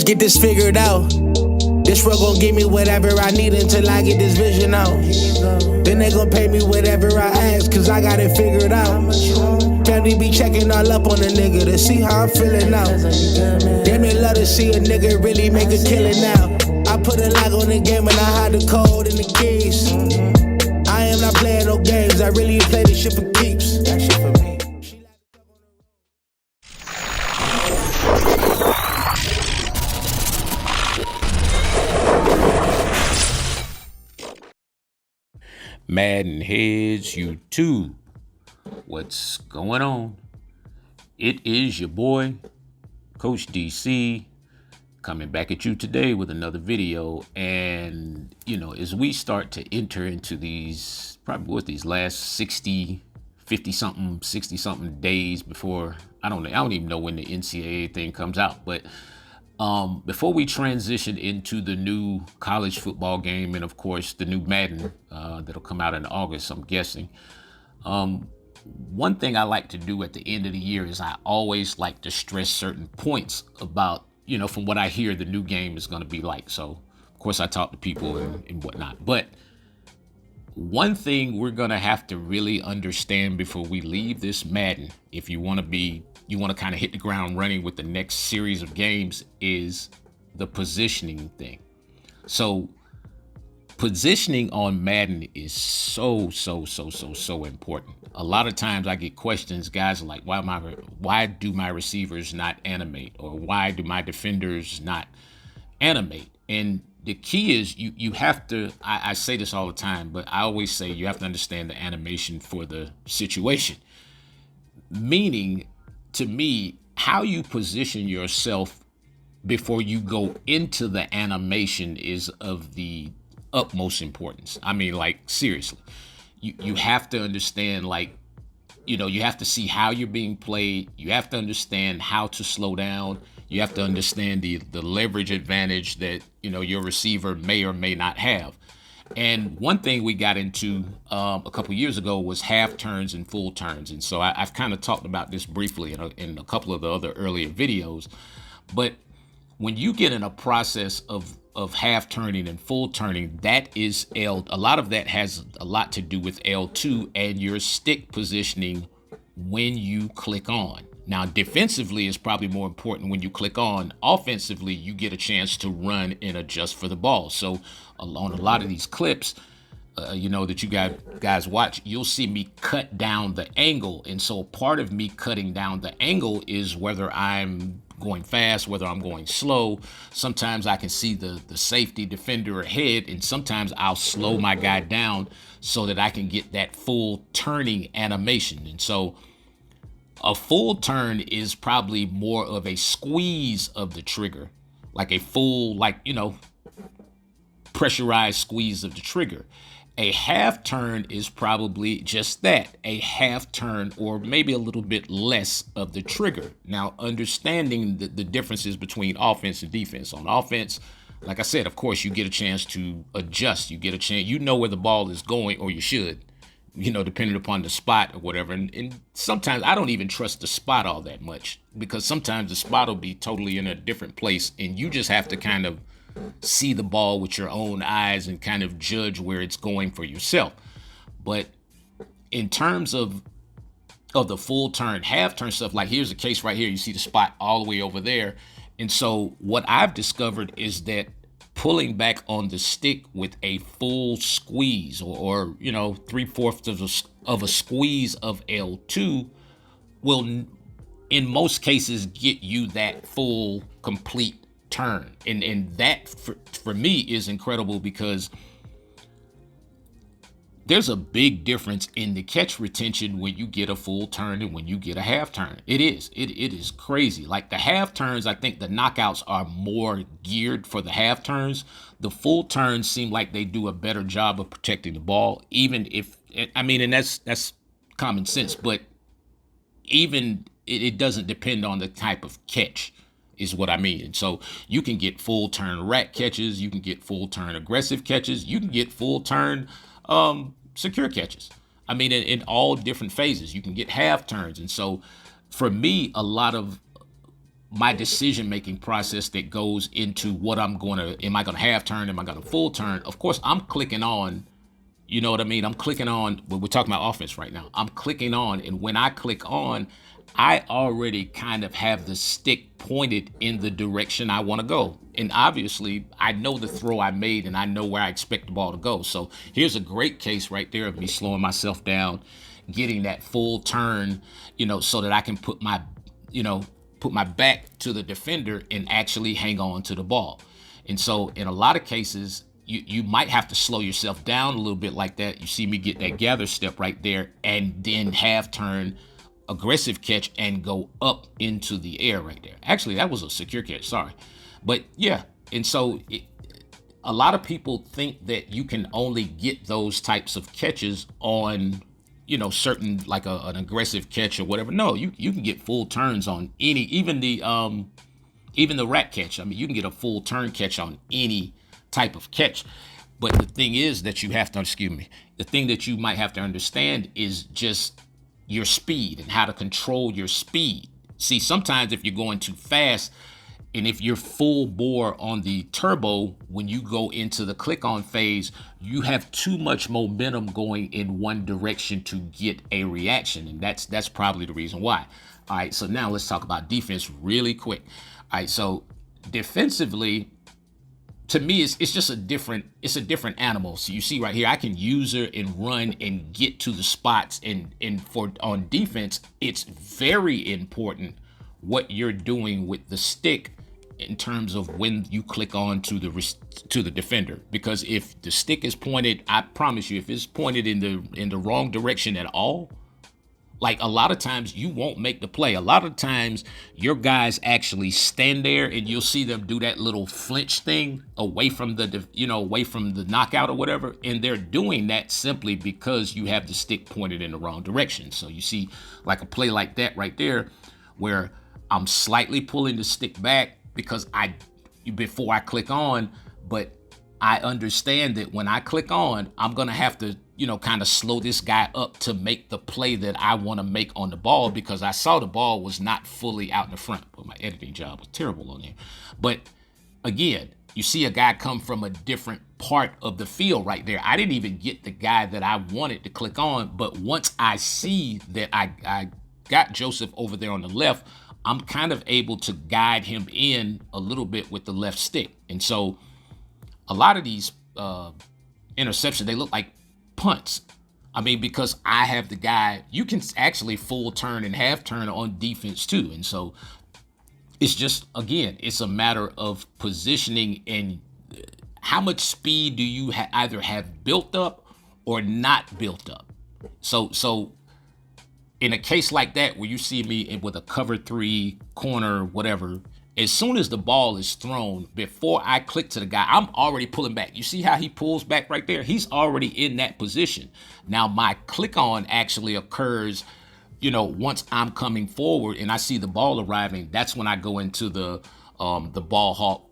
get this figured out. This world gon' give me whatever I need until I get this vision out. Then they gon' pay me whatever I ask, cause I got it figured out. Family be checking all up on a nigga to see how I'm feeling now. Damn, they love to see a nigga really make a killing now. I put a lock on the game and I hide the code and the keys. I am not playing no games, I really play this shit for keeps. That shit for me. MaddenHeadz, YouTube. What's going on? It is your boy, Coach DC, coming back at you today with another video. And, as we start to enter into these, these last 60, 50-something, 60-something days before, I don't even know when the NCAA thing comes out, but before we transition into the new college football game and, of course, the new Madden that'll come out in August, I'm guessing. One thing I like to do at the end of the year is I always like to stress certain points about, from what I hear the new game is going to be like. So, of course, I talk to people and whatnot. But one thing we're going to have to really understand before we leave this Madden, if you want to kind of hit the ground running with the next series of games, is the positioning thing. So positioning on Madden is so important. A lot of times I get questions, guys are like, why do my receivers not animate? Or why do my defenders not animate? And the key is you have to, I say this all the time, but I always say you have to understand the animation for the situation. Meaning, to me, how you position yourself before you go into the animation is of the utmost importance. I mean, like, seriously, you have to understand, like, you have to see how you're being played. You have to understand how to slow down. You have to understand the leverage advantage that, your receiver may or may not have. And one thing we got into a couple years ago was half turns and full turns. And so I've kind of talked about this briefly in a couple of the other earlier videos. But when you get in a process of half turning and full turning, that is a lot of that has a lot to do with L2 and your stick positioning when you click on. Now, defensively is probably more important when you click on. Offensively, you get a chance to run and adjust for the ball. So on a lot of these clips, that you guys watch, you'll see me cut down the angle. And so part of me cutting down the angle is whether I'm going fast, whether I'm going slow. Sometimes I can see the safety defender ahead, and sometimes I'll slow my guy down so that I can get that full turning animation. And so a full turn is probably more of a squeeze of the trigger, like a full, pressurized squeeze of the trigger. A half turn is probably just that, a half turn, or maybe a little bit less of the trigger. Now, understanding the differences between offense and defense. On offense, like I said, of course, you get a chance to adjust. You get a chance, where the ball is going, or you should, depending upon the spot or whatever. And sometimes I don't even trust the spot all that much, because sometimes the spot will be totally in a different place, and you just have to kind of see the ball with your own eyes and kind of judge where it's going for yourself. But in terms of the full turn, half turn stuff, like here's a case right here, you see the spot all the way over there. And so what I've discovered is that pulling back on the stick with a full squeeze or 3/4 of a squeeze of L2 will in most cases get you that full complete turn. And that for me is incredible, because there's a big difference in the catch retention when you get a full turn and when you get a half turn. It is crazy. Like the half turns, I think the knockouts are more geared for the half turns. The full turns seem like they do a better job of protecting the ball, even if, and that's common sense, but even it doesn't depend on the type of catch, is what I mean. And so you can get full turn rat catches, you can get full turn aggressive catches, you can get full turn secure catches. In all different phases, you can get half turns. And so for me, a lot of my decision-making process that goes into what am I gonna half turn, am I gonna full turn? Of course, I'm clicking on, you know what I mean? I'm clicking on, but we're talking about offense right now. I'm clicking on, and when I click on, I already kind of have the stick pointed in the direction I want to go. And obviously, I know the throw I made and I know where I expect the ball to go. So here's a great case right there of me slowing myself down, getting that full turn, so that I can put my back to the defender and actually hang on to the ball. And so in a lot of cases, you might have to slow yourself down a little bit like that. You see me get that gather step right there and then half turn, aggressive catch, and go up into the air right there. Actually, that was a secure catch, sorry. But yeah, and so a lot of people think that you can only get those types of catches on, certain, like an aggressive catch or whatever. No, you can get full turns on any, even the rack catch. I mean, you can get a full turn catch on any type of catch. But the thing is that you have to, the thing that you might have to understand is just your speed and how to control your speed. See, sometimes if you're going too fast and if you're full bore on the turbo, when you go into the click on phase, you have too much momentum going in one direction to get a reaction. And that's probably the reason why. All right, so now let's talk about defense really quick. All right, so defensively, to me, it's just a different animal. So you see right here, I can user and run and get to the spots. And for on defense, it's very important what you're doing with the stick in terms of when you click on to the defender. Because if the stick is pointed, I promise you, if it's pointed in the wrong direction at all, like a lot of times you won't make the play. A lot of times your guys actually stand there and you'll see them do that little flinch thing away from the knockout or whatever. And they're doing that simply because you have the stick pointed in the wrong direction. So you see like a play like that right there where I'm slightly pulling the stick back because before I click on, but I understand that when I click on, I'm going to have to, kind of slow this guy up to make the play that I want to make on the ball, because I saw the ball was not fully out in the front. But my editing job was terrible on there. But again, you see a guy come from a different part of the field right there. I didn't even get the guy that I wanted to click on. But once I see that I got Joseph over there on the left, I'm kind of able to guide him in a little bit with the left stick. And so a lot of these interceptions, they look like punts. I mean, because I have the guy, you can actually full turn and half turn on defense too. And so it's just, again, it's a matter of positioning and how much speed do you either have built up or not built up. So in a case like that, where you see me with a cover 3 corner, whatever, as soon as the ball is thrown, before I click to the guy, I'm already pulling back. You see how he pulls back right there? He's already in that position. Now my click on actually occurs, once I'm coming forward and I see the ball arriving. That's when I go into the ball hawk,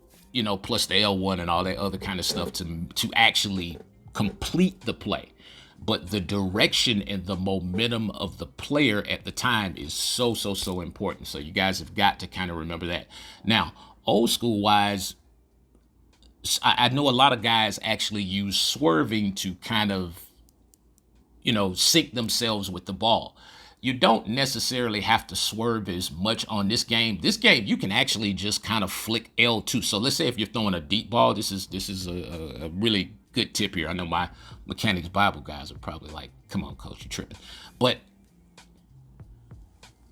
plus the L1 and all that other kind of stuff to actually complete the play. But the direction and the momentum of the player at the time is so important. So you guys have got to kind of remember that. Now, old school wise, I know a lot of guys actually use swerving to kind of, sync themselves with the ball. You don't necessarily have to swerve as much on this game. This game, you can actually just kind of flick L2. So let's say if you're throwing a deep ball, this is a really good tip here. I know my mechanics Bible guys are probably like, come on, coach, you tripping. But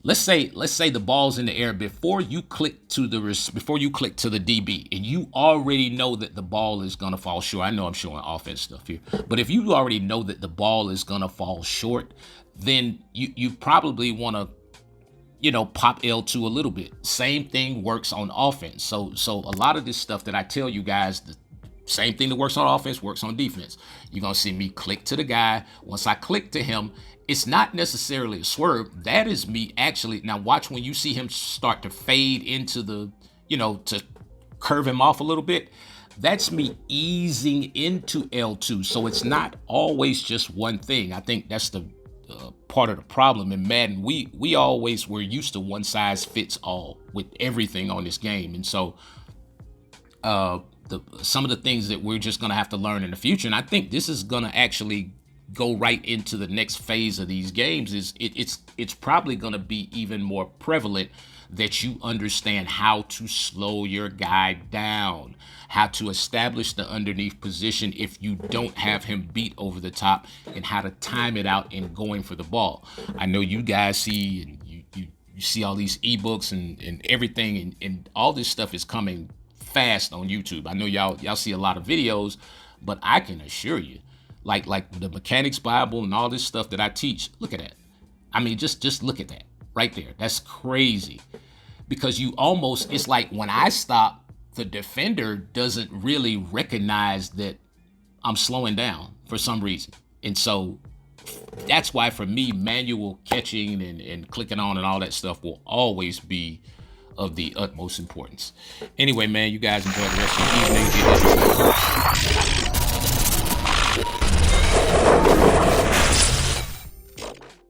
let's say the ball's in the air before you click to the DB, and you already know that the ball is gonna fall short. I know I'm showing offense stuff here, but if you already know that the ball is gonna fall short, then you probably want to pop L2 a little bit. Same thing works on offense. So a lot of this stuff that I tell you guys, the same thing that works on offense works on defense. You're going to see me click to the guy. Once I click to him, it's not necessarily a swerve. That is me actually. Now watch when you see him start to fade into the, to curve him off a little bit. That's me easing into L2. So it's not always just one thing. I think that's the part of the problem in Madden. We always were used to one size fits all with everything on this game. And so some of the things that we're just going to have to learn in the future, and I think this is going to actually go right into the next phase of these games, is it's probably going to be even more prevalent that you understand how to slow your guy down, how to establish the underneath position if you don't have him beat over the top, and how to time it out in going for the ball. I know you guys see, and you see all these ebooks and everything, and all this stuff is coming fast on YouTube. I know y'all see a lot of videos, but I can assure you, like the Mechanics Bible and all this stuff that I teach, look at that. I mean, just look at that right there. That's crazy, because it's like when I stop, the defender doesn't really recognize that I'm slowing down for some reason. And so that's why for me, manual catching and clicking on and all that stuff will always be of the utmost importance. Anyway, man, you guys enjoy the rest of your evening.